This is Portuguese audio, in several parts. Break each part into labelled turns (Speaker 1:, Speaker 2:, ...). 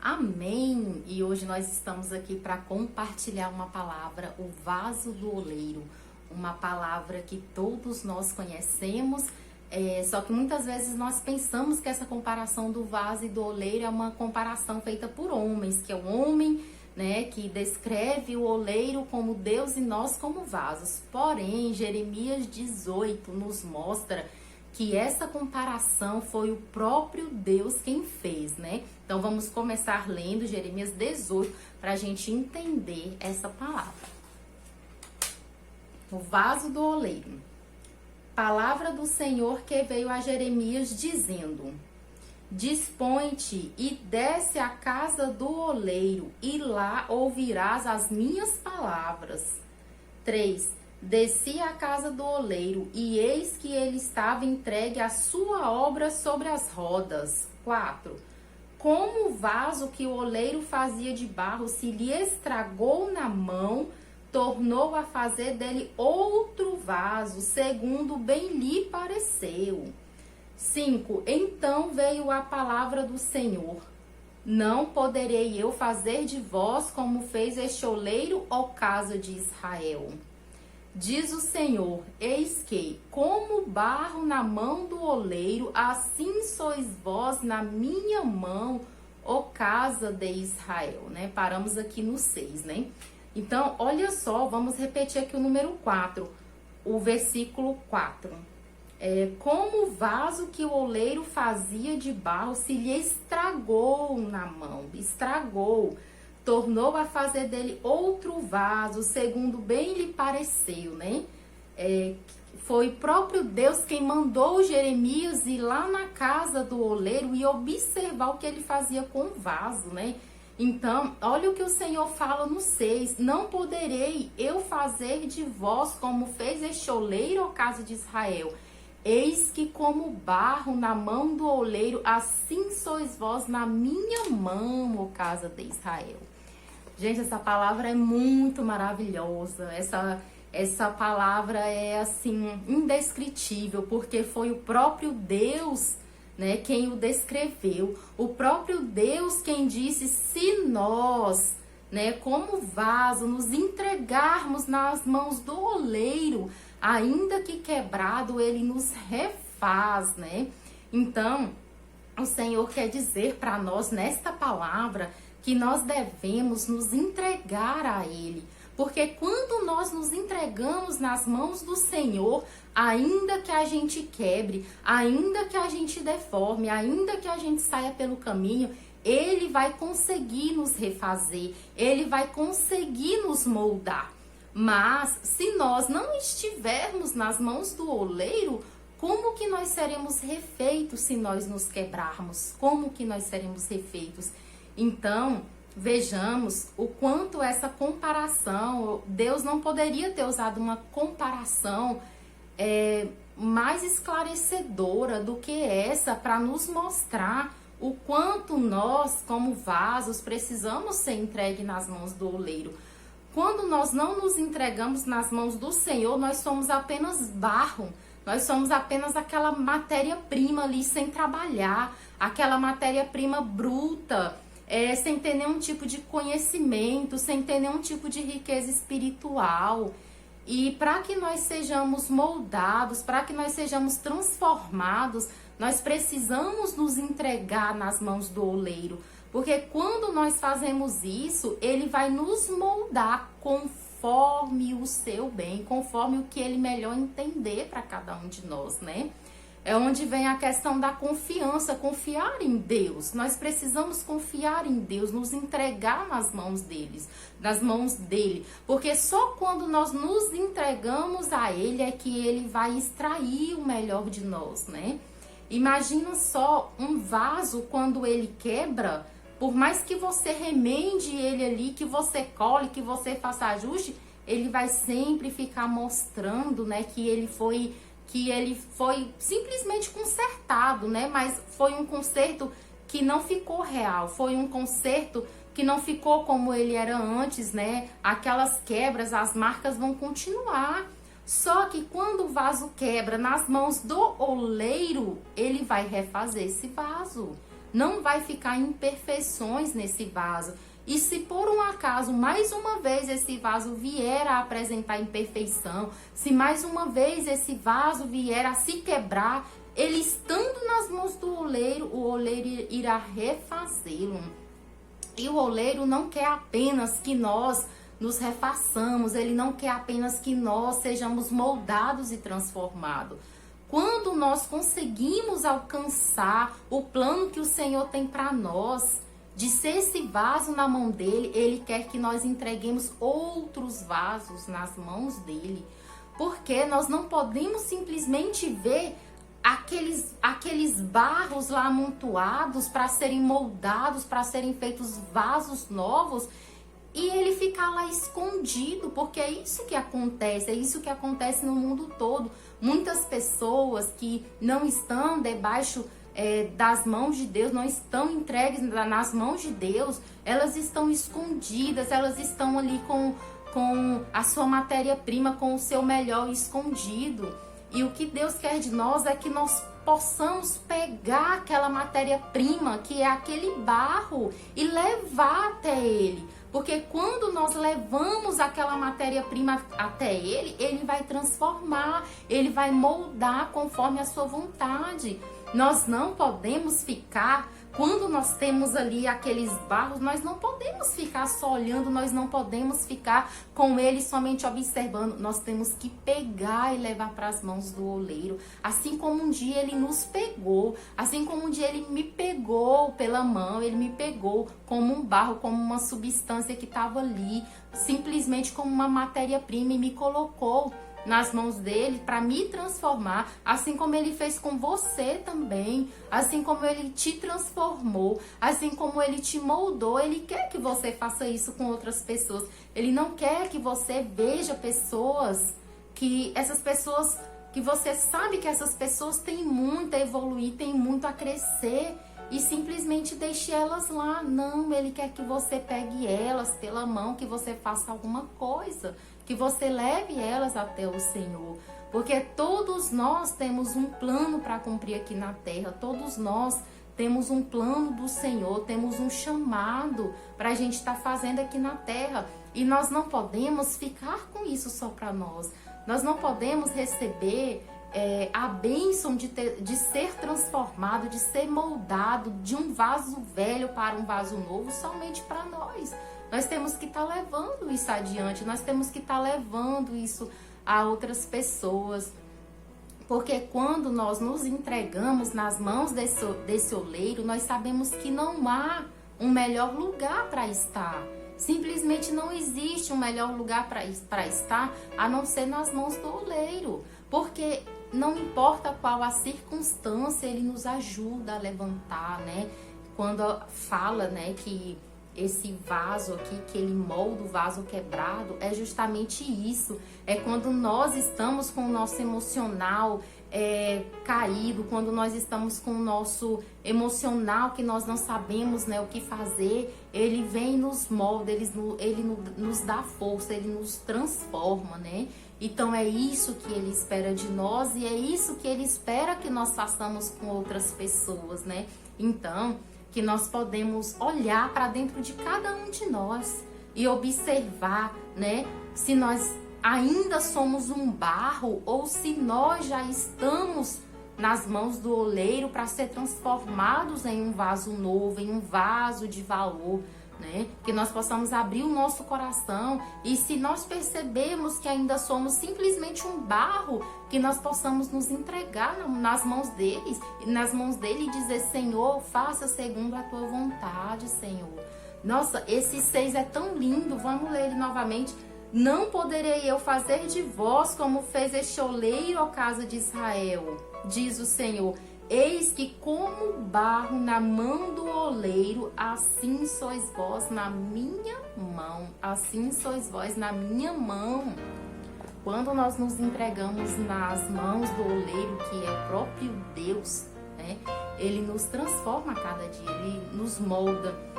Speaker 1: Amém! E hoje nós estamos aqui para compartilhar uma palavra, o vaso do oleiro. Uma palavra que todos nós conhecemos, só que muitas vezes nós pensamos que essa comparação do vaso e do oleiro é uma comparação feita por homens, que é o homem, né, que descreve o oleiro como Deus e nós como vasos. Porém, Jeremias 18 nos mostra que essa comparação foi o próprio Deus quem fez, né? Então vamos começar lendo Jeremias 18 para a gente entender essa palavra. O vaso do oleiro. Palavra do Senhor que veio a Jeremias dizendo: Dispõe-te e desce à casa do oleiro, e lá ouvirás as minhas palavras. 3. Desci à casa do oleiro, e eis que ele estava entregue à sua obra sobre as rodas. 4. Como o vaso que o oleiro fazia de barro se lhe estragou na mão, tornou a fazer dele outro vaso, segundo bem lhe pareceu. 5. Então veio a palavra do Senhor: Não poderei eu fazer de vós como fez este oleiro, ó casa de Israel. Diz o Senhor: Eis que, como barro na mão do oleiro, assim sois vós na minha mão, ó casa de Israel. Né? Paramos aqui no 6, né? Então, olha só, vamos repetir aqui o número 4, o versículo 4. Como o vaso que o oleiro fazia de barro se lhe estragou na mão, tornou a fazer dele outro vaso, segundo bem lhe pareceu, né? Foi o próprio Deus quem mandou Jeremias ir lá na casa do oleiro e observar o que ele fazia com o vaso, né? Então, olha o que o Senhor fala no 6. Não poderei eu fazer de vós como fez este oleiro, ó casa de Israel. Eis que como barro na mão do oleiro, assim sois vós na minha mão, ó casa de Israel. Gente, essa palavra é muito maravilhosa. Essa palavra é assim indescritível, porque foi o próprio Deus, né, quem o descreveu. O próprio Deus quem disse: se nós, né, como vaso, nos entregarmos nas mãos do oleiro, ainda que quebrado, ele nos refaz, né? Então, o Senhor quer dizer para nós nesta palavra que nós devemos nos entregar a Ele. Porque quando nós nos entregamos nas mãos do Senhor, ainda que a gente quebre, ainda que a gente deforme, ainda que a gente saia pelo caminho, Ele vai conseguir nos refazer, Ele vai conseguir nos moldar. Mas se nós não estivermos nas mãos do oleiro, como que nós seremos refeitos se nós nos quebrarmos? Como que nós seremos refeitos? Então, vejamos o quanto essa comparação, Deus não poderia ter usado uma comparação mais esclarecedora do que essa para nos mostrar o quanto nós, como vasos, precisamos ser entregues nas mãos do oleiro. Quando nós não nos entregamos nas mãos do Senhor, nós somos apenas barro. Nós somos apenas aquela matéria-prima ali sem trabalhar, aquela matéria-prima bruta, sem ter nenhum tipo de conhecimento, sem ter nenhum tipo de riqueza espiritual. E para que nós sejamos moldados, para que nós sejamos transformados, nós precisamos nos entregar nas mãos do oleiro. Porque quando nós fazemos isso, ele vai nos moldar conforme o seu bem, conforme o que ele melhor entender para cada um de nós, né? É onde vem a questão da confiança, confiar em Deus. Nós precisamos confiar em Deus, nos entregar nas mãos dele. Porque só quando nós nos entregamos a Ele é que Ele vai extrair o melhor de nós, né? Imagina só um vaso quando ele quebra, por mais que você remende ele ali, que você cole, que você faça ajuste, ele vai sempre ficar mostrando, né, que ele foi simplesmente consertado, né? Mas foi um conserto que não ficou real, foi um conserto que não ficou como ele era antes, né? Aquelas quebras, as marcas vão continuar. Só que quando o vaso quebra nas mãos do oleiro, ele vai refazer esse vaso. não vai ficar imperfeições nesse vaso. E se por um acaso, mais uma vez, esse vaso vier a apresentar imperfeição, se mais uma vez esse vaso vier a se quebrar, ele estando nas mãos do oleiro, o oleiro irá refazê-lo. E o oleiro não quer apenas que nós nos refaçamos, ele não quer apenas que nós sejamos moldados e transformados. Quando nós conseguimos alcançar o plano que o Senhor tem para nós, de ser esse vaso na mão dele, ele quer que nós entreguemos outros vasos nas mãos dele. Porque nós não podemos simplesmente ver aqueles barros lá amontoados para serem moldados, para serem feitos vasos novos, e ele ficar lá escondido, porque é isso que acontece no mundo todo. Muitas pessoas que não estão debaixo das mãos de Deus, não estão entregues nas mãos de Deus, elas estão escondidas, elas estão ali com a sua matéria-prima, com o seu melhor escondido. E o que Deus quer de nós é que nós possamos pegar aquela matéria-prima, que é aquele barro, e levar até Ele. Porque quando nós levamos aquela matéria-prima até Ele, Ele vai transformar, Ele vai moldar conforme a sua vontade. Nós não podemos ficar, quando nós temos ali aqueles barros, nós não podemos ficar só olhando, nós não podemos ficar com ele somente observando. Nós temos que pegar e levar para as mãos do oleiro. Assim como um dia ele nos pegou, assim como um dia ele me pegou pela mão, ele me pegou como um barro, como uma substância que estava ali, simplesmente como uma matéria-prima, e me colocou nas mãos dele para me transformar, assim como ele fez com você também, assim como ele te transformou, assim como ele te moldou. Ele quer que você faça isso com outras pessoas. Ele não quer que você veja pessoas que você sabe que essas pessoas têm muito a evoluir, têm muito a crescer, e simplesmente deixe elas lá. Não, ele quer que você pegue elas pela mão, que você faça alguma coisa, que você leve elas até o Senhor. Porque todos nós temos um plano para cumprir aqui na terra, todos nós temos um plano do Senhor, temos um chamado para a gente estar fazendo aqui na terra. E nós não podemos ficar com isso só para nós. Nós não podemos receber a bênção de ser transformado, de ser moldado de um vaso velho para um vaso novo somente para nós. Nós temos que estar levando isso adiante, nós temos que estar levando isso a outras pessoas. Porque quando nós nos entregamos nas mãos desse oleiro, nós sabemos que não há um melhor lugar para estar. Simplesmente não existe um melhor lugar para estar a não ser nas mãos do oleiro. Porque não importa qual a circunstância, ele nos ajuda a levantar, né? Quando fala, né, que esse vaso aqui, que ele molda o vaso quebrado, é justamente isso. É quando nós estamos com o nosso emocional caído, quando nós estamos com o nosso emocional que nós não sabemos, né, o que fazer, ele vem e nos molda, ele nos dá força, ele nos transforma, né? Então é isso que ele espera de nós, e é isso que ele espera que nós façamos com outras pessoas, né? Então, que nós podemos olhar para dentro de cada um de nós e observar, né, se nós ainda somos um barro ou se nós já estamos nas mãos do oleiro para ser transformados em um vaso novo, em um vaso de valor, né? Que nós possamos abrir o nosso coração, e se nós percebemos que ainda somos simplesmente um barro, que nós possamos nos entregar nas mãos dele e dizer: Senhor, faça segundo a tua vontade, Senhor. Nossa, esse 6 é tão lindo, vamos ler ele novamente. Não poderei eu fazer de vós como fez este oleiro, ó casa de Israel, diz o Senhor. Eis que como barro na mão do oleiro, assim sois vós na minha mão. Assim sois vós na minha mão. Quando nós nos entregamos nas mãos do oleiro, que é o próprio Deus, né? Ele nos transforma a cada dia, ele nos molda.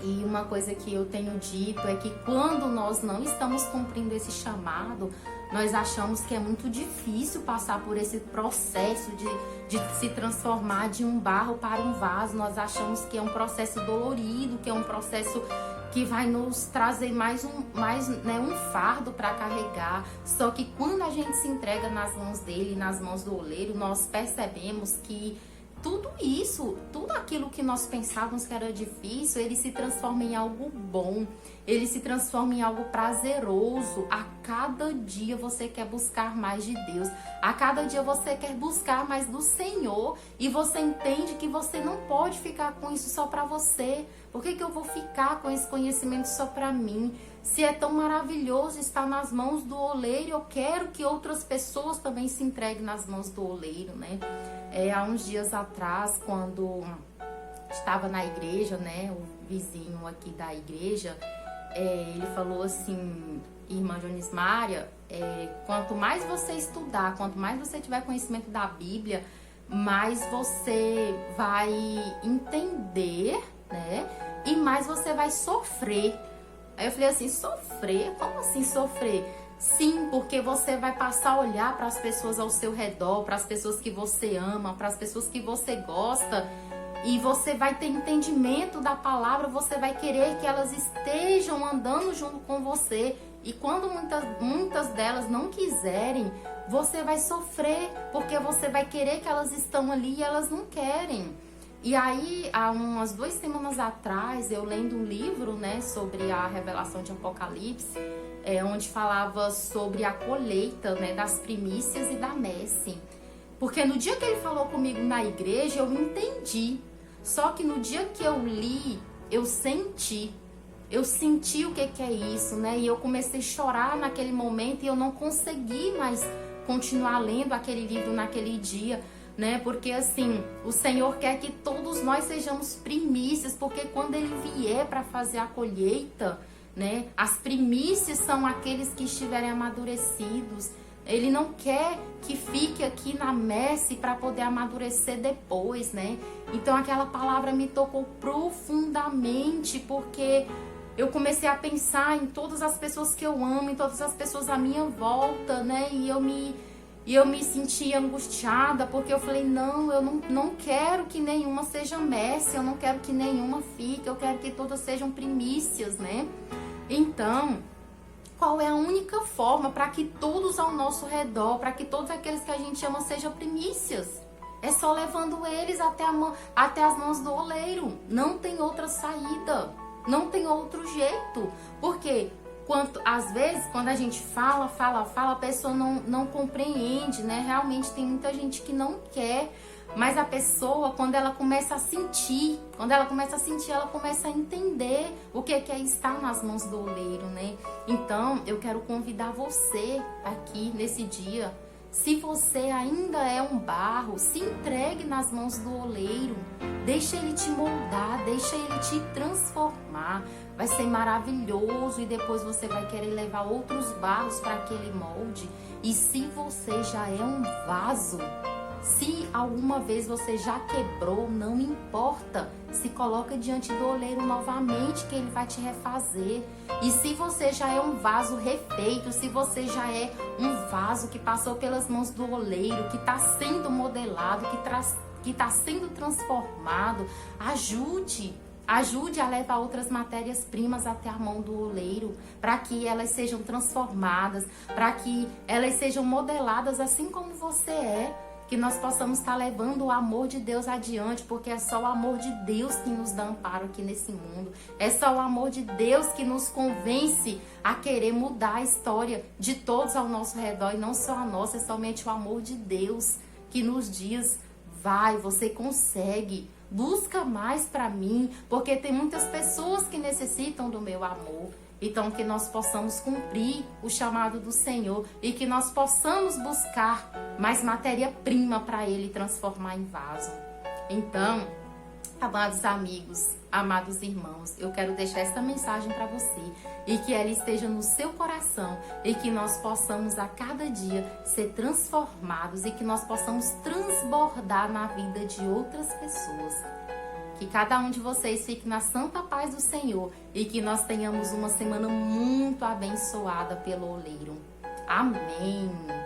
Speaker 1: E uma coisa que eu tenho dito é que quando nós não estamos cumprindo esse chamado, nós achamos que é muito difícil passar por esse processo de se transformar de um barro para um vaso. Nós achamos que é um processo dolorido, que é um processo que vai nos trazer mais um fardo para carregar. Só que quando a gente se entrega nas mãos dele, nas mãos do oleiro, nós percebemos que tudo isso, tudo aquilo que nós pensávamos que era difícil, ele se transforma em algo bom, ele se transforma em algo prazeroso. A cada dia você quer buscar mais de Deus, a cada dia você quer buscar mais do Senhor, e você entende que você não pode ficar com isso só para você. Por que eu vou ficar com esse conhecimento só para mim? Se é tão maravilhoso estar nas mãos do oleiro, eu quero que outras pessoas também se entreguem nas mãos do oleiro, né? Há uns dias atrás, quando estava na igreja, né, o vizinho aqui da igreja, ele falou assim: irmã Jonismária, quanto mais você estudar, quanto mais você tiver conhecimento da Bíblia, mais você vai entender, né, e mais você vai sofrer. Aí eu falei assim: sofrer? Como assim sofrer? Sim, porque você vai passar a olhar para as pessoas ao seu redor, para as pessoas que você ama, para as pessoas que você gosta, e você vai ter entendimento da palavra, você vai querer que elas estejam andando junto com você. E quando muitas delas não quiserem, você vai sofrer, porque você vai querer que elas estão ali e elas não querem. E aí, há umas 2 semanas atrás, eu lendo um livro, né, sobre a revelação de Apocalipse, onde falava sobre a colheita, né, das primícias e da messe. Porque no dia que ele falou comigo na igreja, eu entendi. Só que no dia que eu li, eu senti o que é isso, né? E eu comecei a chorar naquele momento e eu não consegui mais continuar lendo aquele livro naquele dia, né? Porque assim, o Senhor quer que todos nós sejamos primícias, porque quando Ele vier para fazer a colheita, né? As primícias são aqueles que estiverem amadurecidos. Ele não quer que fique aqui na messe para poder amadurecer depois, né? Então aquela palavra me tocou profundamente, porque eu comecei a pensar em todas as pessoas que eu amo, em todas as pessoas à minha volta, né? E eu me sentia angustiada, porque eu falei: não, eu não quero que nenhuma seja messe, eu não quero que nenhuma fique, eu quero que todas sejam primícias, né? Então, qual é a única forma para que todos ao nosso redor, para que todos aqueles que a gente ama sejam primícias? É só levando eles até as mãos do oleiro. Não tem outra saída, não tem outro jeito. Porque às vezes, quando a gente fala, a pessoa não compreende, né? Realmente tem muita gente que não quer, mas a pessoa, quando ela começa a sentir, ela começa a entender o que é estar nas mãos do oleiro, né? Então, eu quero convidar você aqui nesse dia. Se você ainda é um barro, se entregue nas mãos do oleiro. Deixa ele te moldar, deixa ele te transformar. Vai ser maravilhoso e depois você vai querer levar outros barros para aquele molde. E se você já é um vaso, se alguma vez você já quebrou, não importa. Se coloca diante do oleiro novamente, que ele vai te refazer. E se você já é um vaso refeito, se você já é um vaso que passou pelas mãos do oleiro, que está sendo modelado, que está sendo transformado, ajude a levar outras matérias-primas até a mão do oleiro, para que elas sejam transformadas, para que elas sejam modeladas assim como você é. Que nós possamos estar levando o amor de Deus adiante, porque é só o amor de Deus que nos dá amparo aqui nesse mundo. É só o amor de Deus que nos convence a querer mudar a história de todos ao nosso redor, e não só a nossa. É somente o amor de Deus que nos diz: vai, você consegue, busca mais para mim, porque tem muitas pessoas que necessitam do meu amor. Então, que nós possamos cumprir o chamado do Senhor e que nós possamos buscar mais matéria-prima para Ele transformar em vaso. Então, amados amigos, amados irmãos, eu quero deixar essa mensagem para você e que ela esteja no seu coração e que nós possamos a cada dia ser transformados e que nós possamos transbordar na vida de outras pessoas. Que cada um de vocês fique na santa paz do Senhor e que nós tenhamos uma semana muito abençoada pelo oleiro. Amém.